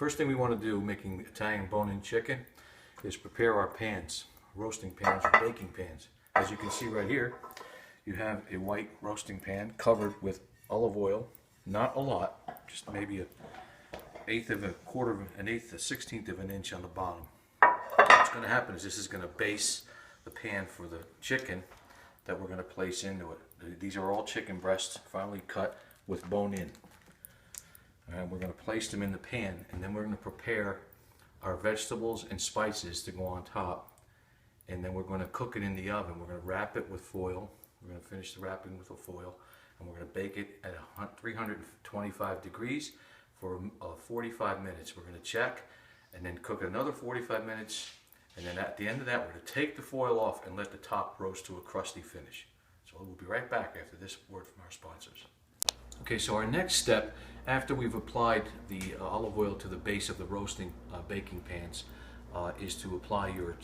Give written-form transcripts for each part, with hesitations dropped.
First thing we want to do making Italian bone-in chicken is prepare our pans, roasting pans or baking pans. As you can see right here, you have a white roasting pan covered with olive oil, not a lot, just maybe a sixteenth of an inch on the bottom. What's going to happen is this is going to base the pan for the chicken that we're going to place into it. These are all chicken breasts finely cut with bone in. And we're going to place them in the pan, and then we're going to prepare our vegetables and spices to go on top, and then we're going to cook it in the oven. We're going to wrap it with foil. We're going to finish the wrapping with the foil, and we're going to bake it at 325 degrees for 45 minutes. We're going to check and then cook another 45 minutes, and then at the end of that we're going to take the foil off and let the top roast to a crusty finish. So we'll be right back after this word from our sponsors. Okay, so our next step, after we've applied the olive oil to the base of the roasting baking pans, is to apply your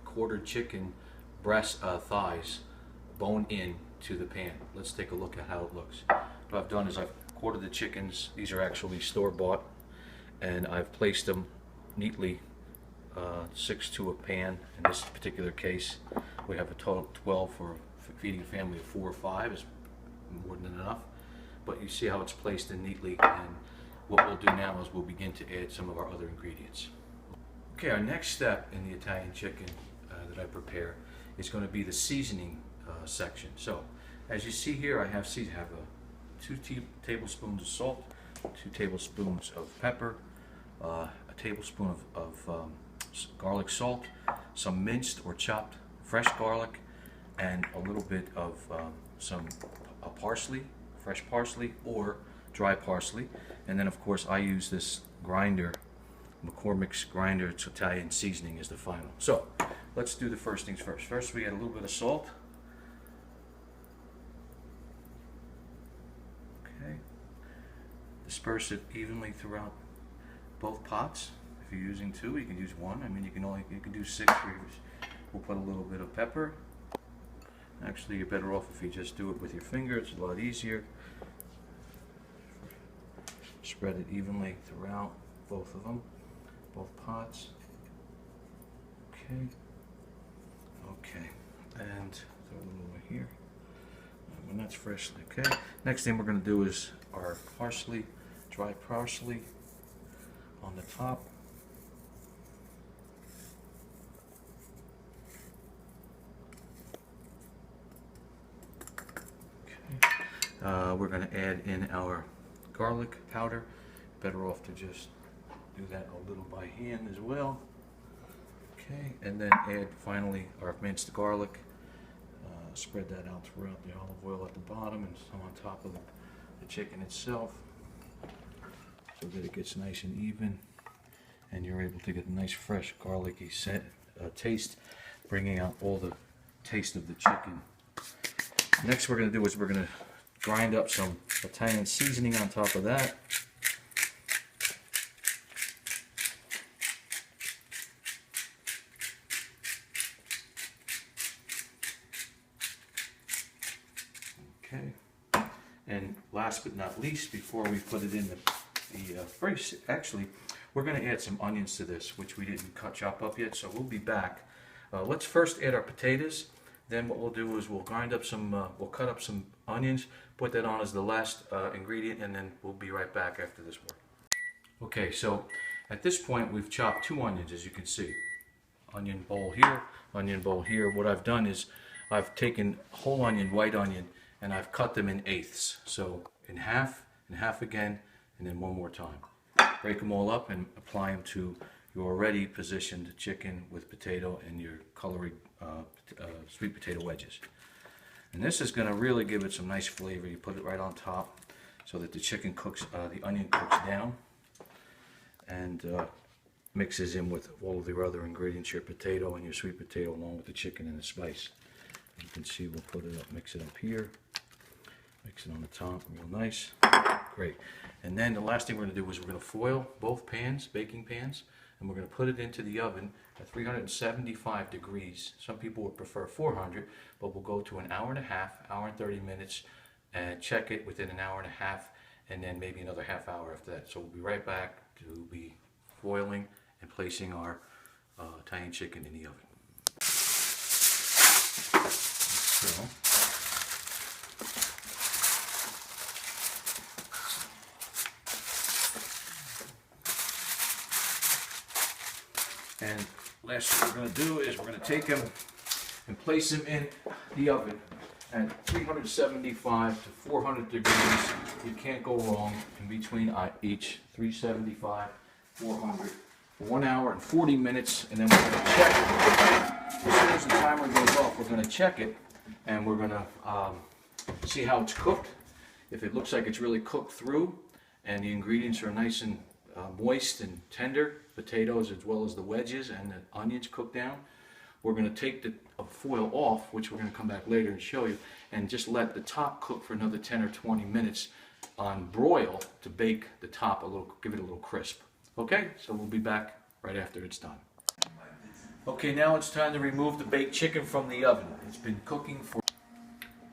quartered chicken breast thighs, bone in, to the pan. Let's take a look at how it looks. What I've done is I've quartered the chickens. These are actually store-bought, and I've placed them neatly 6 to a pan. In this particular case, we have a total of 12 for feeding a family of 4 or 5 is more than enough. But you see how it's placed in neatly, and what we'll do now is we'll begin to add some of our other ingredients. Okay, our next step in the Italian chicken that I prepare is going to be the seasoning section. So, as you see here, I have 2 tablespoons of salt, 2 tablespoons of pepper, a tablespoon of garlic salt, some minced or chopped fresh garlic, and a little bit of some parsley, fresh parsley or dry parsley. And then of course I use this grinder, McCormick's grinder. It's Italian seasoning is the final. So let's do the first things first. First we add a little bit of salt. Okay. Disperse it evenly throughout both pots. If you're using 2, you can use 1. I mean, you can do 6 fingers. We'll put a little bit of pepper. Actually, you're better off if you just do it with your finger. It's a lot easier. Spread it evenly throughout both of them, both pots. Okay. Okay. And throw a little over here. And that's freshly. Okay. Next thing we're going to do is our parsley, dry parsley on the top. We're going to add in our garlic powder. Better off to just do that a little by hand as well. Okay, and then add finally our minced garlic. Spread that out throughout the olive oil at the bottom and some on top of the chicken itself, so that it gets nice and even, and you're able to get a nice fresh garlicky taste, bringing out all the taste of the chicken. Next we're going to do is we're going to grind up some Italian seasoning on top of that. Okay. And last but not least, before we put it in actually, we're going to add some onions to this, which we didn't chop up yet, so we'll be back. Let's first add our potatoes. Then what we'll do is we'll cut up some onions, put that on as the last ingredient, and then we'll be right back after this work. Okay, so at this point we've chopped 2 onions, as you can see. Onion bowl here, onion bowl here. What I've done is I've taken whole onion, white onion, and I've cut them in 1/8. So in half again, and then 1 more time. Break them all up and apply them to your already positioned chicken with potato and your celery sweet potato wedges. And this is going to really give it some nice flavor. You put it right on top so that the chicken cooks, the onion cooks down and mixes in with all of the other ingredients, your potato and your sweet potato, along with the chicken and the spice. You can see we'll put it up, mix it up here, mix it on the top, real nice. Great. And then the last thing we're going to do is we're going to foil both pans, baking pans, and we're going to put it into the oven at 375 degrees. Some people would prefer 400, but we'll go to an hour and a half, hour and 30 minutes, and check it within an hour and a half, and then maybe another half hour after that. So we'll be right back to be boiling and placing our Italian chicken in the oven. So, and last thing we're going to do is we're going to take them and place them in the oven at 375 to 400 degrees. You can't go wrong in between each, 375, 400, for 1 hour and 40 minutes, and then we're going to check it. As soon as the timer goes off, we're going to check it, and we're going to see how it's cooked. If it looks like it's really cooked through, and the ingredients are nice and moist and tender, potatoes as well as the wedges and the onions cooked down, we're going to take the foil off, which we're going to come back later and show you, and just let the top cook for another 10 or 20 minutes on broil to bake the top a little, give it a little crisp. Okay, so we'll be back right after it's done. Okay, now it's time to remove the baked chicken from the oven. It's been cooking for...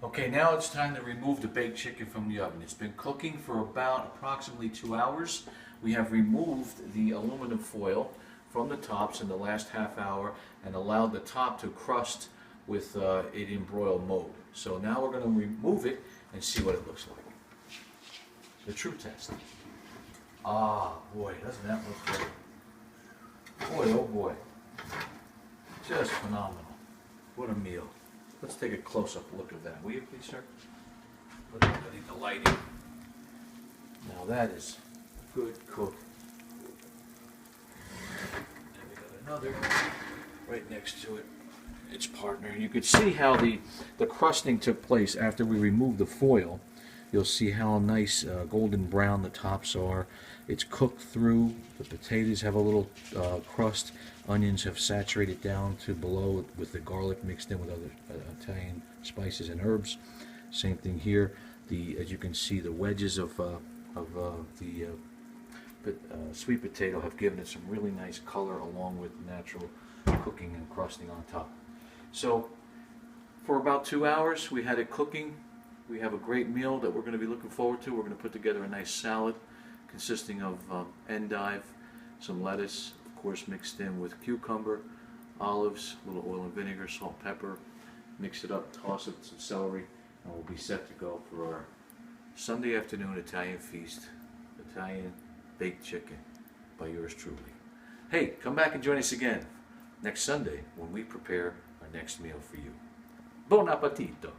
Okay, now it's time to remove the baked chicken from the oven. It's been cooking for about approximately 2 hours. We have removed the aluminum foil from the tops in the last half hour and allowed the top to crust with it in broil mode. So now we're going to remove it and see what it looks like. The true test. Ah, boy, doesn't that look great. Boy, oh boy. Just phenomenal. What a meal. Let's take a close-up look at that. Will you please, sir? Look at the lighting. Now that is a good cook. And we got another right next to it. Its partner. You could see how the crusting took place after we removed the foil. You'll see how nice golden brown the tops are. It's cooked through. The potatoes have a little crust. Onions have saturated down to below with the garlic mixed in with other Italian spices and herbs. Same thing here. As you can see, the wedges of the sweet potato have given it some really nice color along with natural cooking and crusting on top. So for about 2 hours we had it cooking. We have a great meal that we're going to be looking forward to. We're going to put together a nice salad consisting of endive, some lettuce, of course mixed in with cucumber, olives, a little oil and vinegar, salt, pepper. Mix it up, toss it with some celery, and we'll be set to go for our Sunday afternoon Italian feast, Italian baked chicken by yours truly. Hey, come back and join us again next Sunday when we prepare our next meal for you. Buon appetito!